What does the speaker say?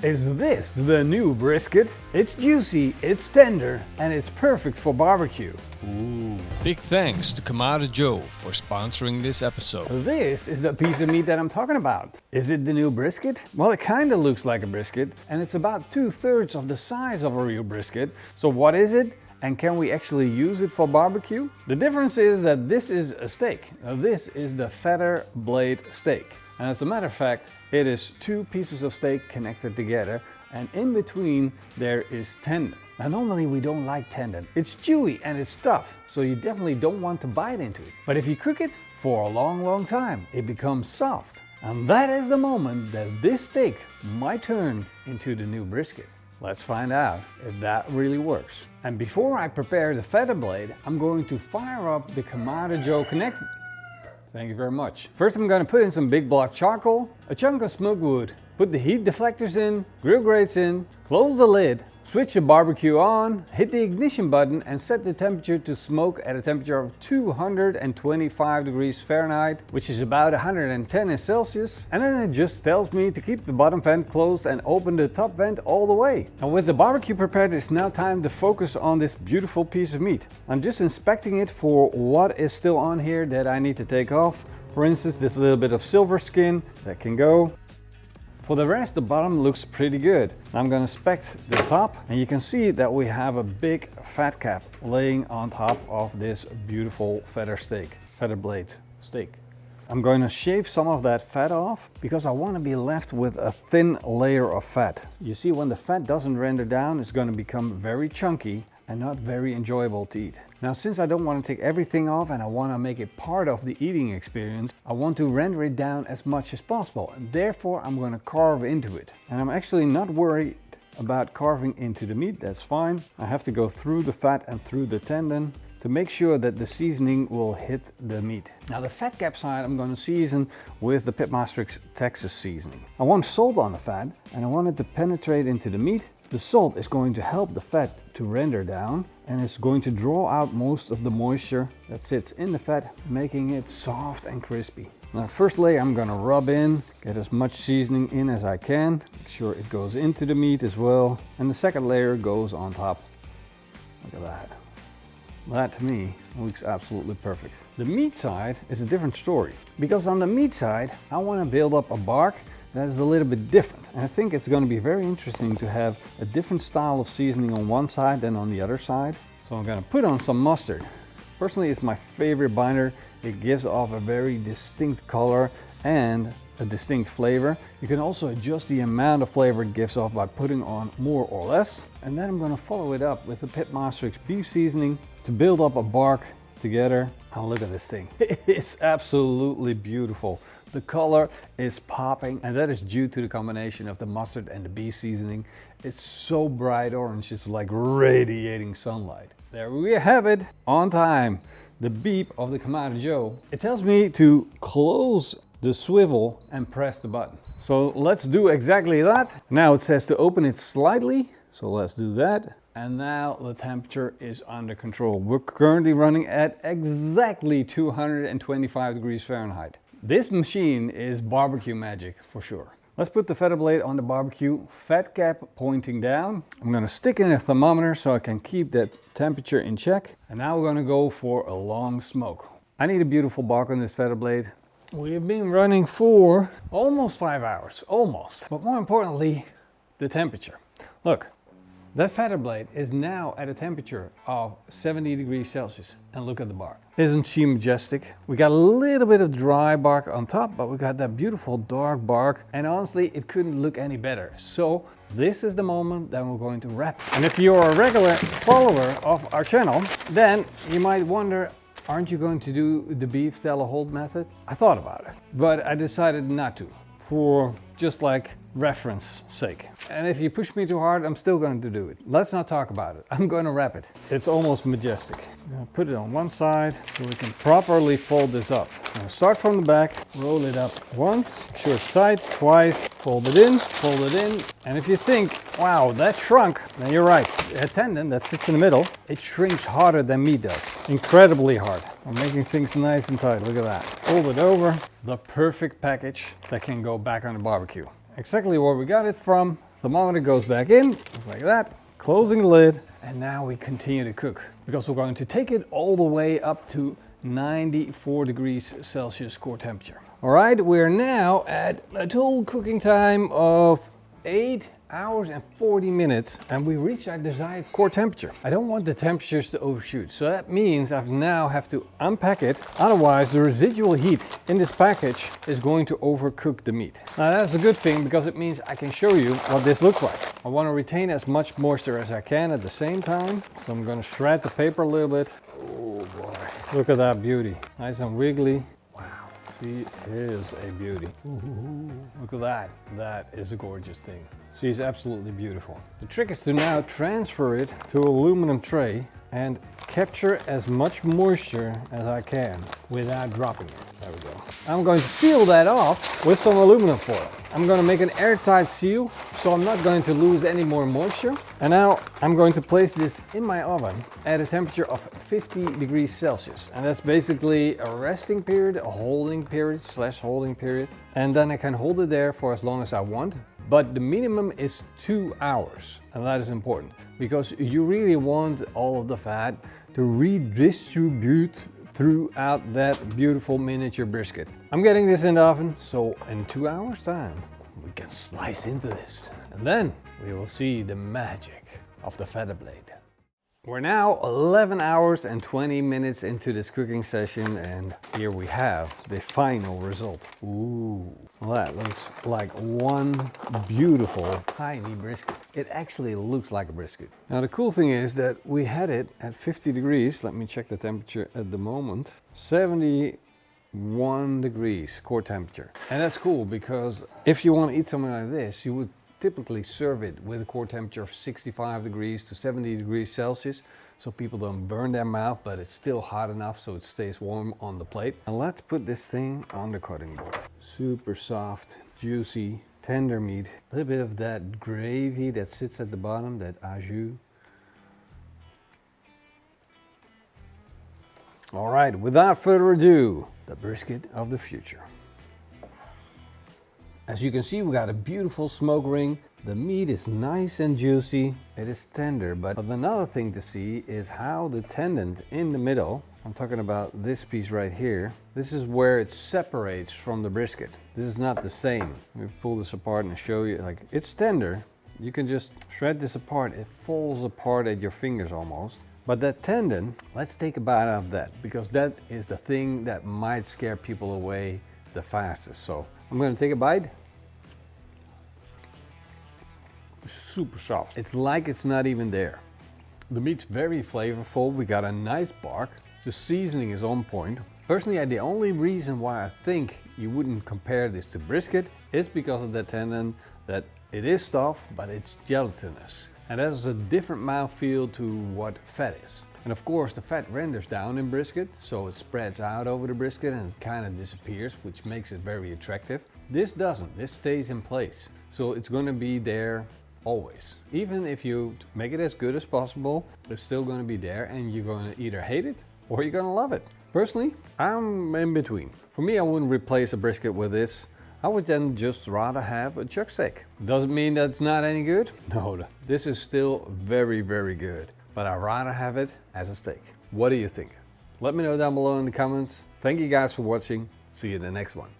Is this the new brisket? It's juicy, it's tender, and it's perfect for barbecue. Ooh. Big thanks to Kamado Joe for sponsoring this episode. This is the piece of meat that I'm talking about. Is it the new brisket? Well, it kind of looks like a brisket, and it's about 2/3 of the size of a real brisket. So what is it? And can we actually use it for barbecue? The difference is that this is a steak. Now, this is the feather blade steak. And as a matter of fact, it is 2 pieces of steak connected together, and in between there is tendon. Now normally we don't like tendon. It's chewy and it's tough, so you definitely don't want to bite into it. But if you cook it for a long time, it becomes soft. And that is the moment that this steak might turn into the new brisket. Let's find out if that really works. And before I prepare the feather blade, I'm going to fire up the Kamado Joe connector. Thank you very much. First I'm going to put in some big block charcoal, a chunk of smoked wood, put the heat deflectors in, grill grates in, close the lid, switch the barbecue on, hit the ignition button and set the temperature to smoke at a temperature of 225 degrees Fahrenheit, which is about 110 in Celsius. And then it just tells me to keep the bottom vent closed and open the top vent all the way. And with the barbecue prepared, it's now time to focus on this beautiful piece of meat. I'm just inspecting it for what is still on here that I need to take off. For instance, this little bit of silver skin that can go. For the rest, the bottom looks pretty good. I'm going to inspect the top, and you can see that we have a big fat cap laying on top of this beautiful feather blade steak. I'm going to shave some of that fat off because I want to be left with a thin layer of fat. You see, when the fat doesn't render down, it's going to become very chunky and not very enjoyable to eat. Now, since I don't want to take everything off and I want to make it part of the eating experience, I want to render it down as much as possible. And therefore, I'm going to carve into it. And I'm actually not worried about carving into the meat, that's fine. I have to go through the fat and through the tendon to make sure that the seasoning will hit the meat. Now the fat cap side I'm going to season with the Change Texas seasoning. I want salt on the fat and I want it to penetrate into the meat. The salt is going to help the fat to render down and it's going to draw out most of the moisture that sits in the fat, making it soft and crispy. Now first layer I'm going to rub in, get as much seasoning in as I can, make sure it goes into the meat as well, and the second layer goes on top. Look at that. That to me looks absolutely perfect. The meat side is a different story because on the meat side I want to build up a bark that is a little bit different. And I think it's going to be very interesting to have a different style of seasoning on one side than on the other side. So I'm going to put on some mustard. Personally, it's my favorite binder. It gives off a very distinct color and a distinct flavor. You can also adjust the amount of flavor it gives off by putting on more or less. And then I'm going to follow it up with the Pitmaster's beef seasoning to build up a bark together. Oh, look at this thing. It's absolutely beautiful. The color is popping, and that is due to the combination of the mustard and the beef seasoning. It's so bright orange, it's like radiating sunlight. There we have it, on time. The beep of the Kamado Joe. It tells me to close the swivel and press the button. So let's do exactly that. Now it says to open it slightly, so let's do that. And now the temperature is under control. We're currently running at exactly 225 degrees Fahrenheit. This machine is barbecue magic for sure. Let's put the feather blade on the barbecue, fat cap pointing down. I'm going to stick in a thermometer so I can keep that temperature in check. And now we're going to go for a long smoke. I need a beautiful bark on this feather blade. We've been running for almost 5 hours, almost. But more importantly, the temperature. Look. That feather blade is now at a temperature of 70 degrees Celsius. And look at the bark. Isn't she majestic? We got a little bit of dry bark on top, but we got that beautiful dark bark. And honestly, it couldn't look any better. So this is the moment that we're going to wrap. And if you're a regular follower of our channel, then you might wonder, aren't you going to do the beef Stella hold method? I thought about it, but I decided not to, for just like reference sake. And if you push me too hard, I'm still going to do it. Let's not talk about it. I'm going to wrap it. It's almost majestic. I'm going to put it on one side so we can properly fold this up. I'm going to start from the back, roll it up once, make sure it's tight, twice, fold it in, and if you think, wow, that shrunk, then you're right. A tendon that sits in the middle, it shrinks harder than meat does. Incredibly hard. I'm making things nice and tight. Look at that. Fold it over. The perfect package that can go back on the barbecue. Exactly where we got it from Thermometer goes back in, just like that. Closing the lid, and now we continue to cook because we're going to take it all the way up to 94 degrees Celsius core temperature. All right, we're now at a total cooking time of 8 hours and 40 minutes, and we reach our desired core temperature. I don't want the temperatures to overshoot, so that means I now have to unpack it. Otherwise, the residual heat in this package is going to overcook the meat. Now that's a good thing because it means I can show you what this looks like. I want to retain as much moisture as I can at the same time, so I'm going to shred the paper a little bit. Oh boy, look at that beauty. Nice and wiggly. She is a beauty. Ooh, look at that. That is a gorgeous thing. She's absolutely beautiful. The trick is to now transfer it to an aluminum tray and capture as much moisture as I can without dropping it. There we go. I'm going to seal that off with some aluminum foil. I'm going to make an airtight seal so I'm not going to lose any more moisture. And now I'm going to place this in my oven at a temperature of 50 degrees Celsius. And that's basically a resting period, a holding period / holding period. And then I can hold it there for as long as I want. But the minimum is 2 hours. And that is important because you really want all of the fat to redistribute throughout that beautiful miniature brisket. I'm getting this in the oven, so in 2 hours time, we can slice into this. And then we will see the magic of the feather blade. We're now 11 hours and 20 minutes into this cooking session, and here we have the final result. Ooh, well, that looks like one beautiful tiny brisket. It actually looks like a brisket. Now the cool thing is that we had it at 50 degrees. Let me check the temperature at the moment. 71 degrees core temperature. And that's cool because if you want to eat something like this, you would typically serve it with a core temperature of 65 degrees to 70 degrees Celsius, so people don't burn their mouth, but it's still hot enough so it stays warm on the plate. And let's put this thing on the cutting board. Super soft, juicy, tender meat. A little bit of that gravy that sits at the bottom, that au jus. All right, without further ado, the brisket of the future. As you can see, we got a beautiful smoke ring. The meat is nice and juicy. It is tender, but another thing to see is how the tendon in the middle, I'm talking about this piece right here, this is where it separates from the brisket. This is not the same. Let me pull this apart and show you, like, it's tender. You can just shred this apart. It falls apart at your fingers almost. But that tendon, let's take a bite out of that because that is the thing that might scare people away the fastest. So I'm going to take a bite. Super soft. It's like it's not even there. The meat's very flavorful. We got a nice bark. The seasoning is on point. Personally, the only reason why I think you wouldn't compare this to brisket is because of that tendon, that it is tough, but it's gelatinous. And that is a different mouthfeel to what fat is. And of course, the fat renders down in brisket, so it spreads out over the brisket and it kind of disappears, which makes it very attractive. This doesn't. This stays in place. So it's going to be there always. Even if you make it as good as possible, it's still going to be there and you're going to either hate it or you're going to love it. Personally, I'm in between. For me, I wouldn't replace a brisket with this. I would then just rather have a chuck steak. Doesn't mean that it's not any good. No, this is still very, very good. But I'd rather have it as a steak. What do you think? Let me know down below in the comments. Thank you guys for watching. See you in the next one.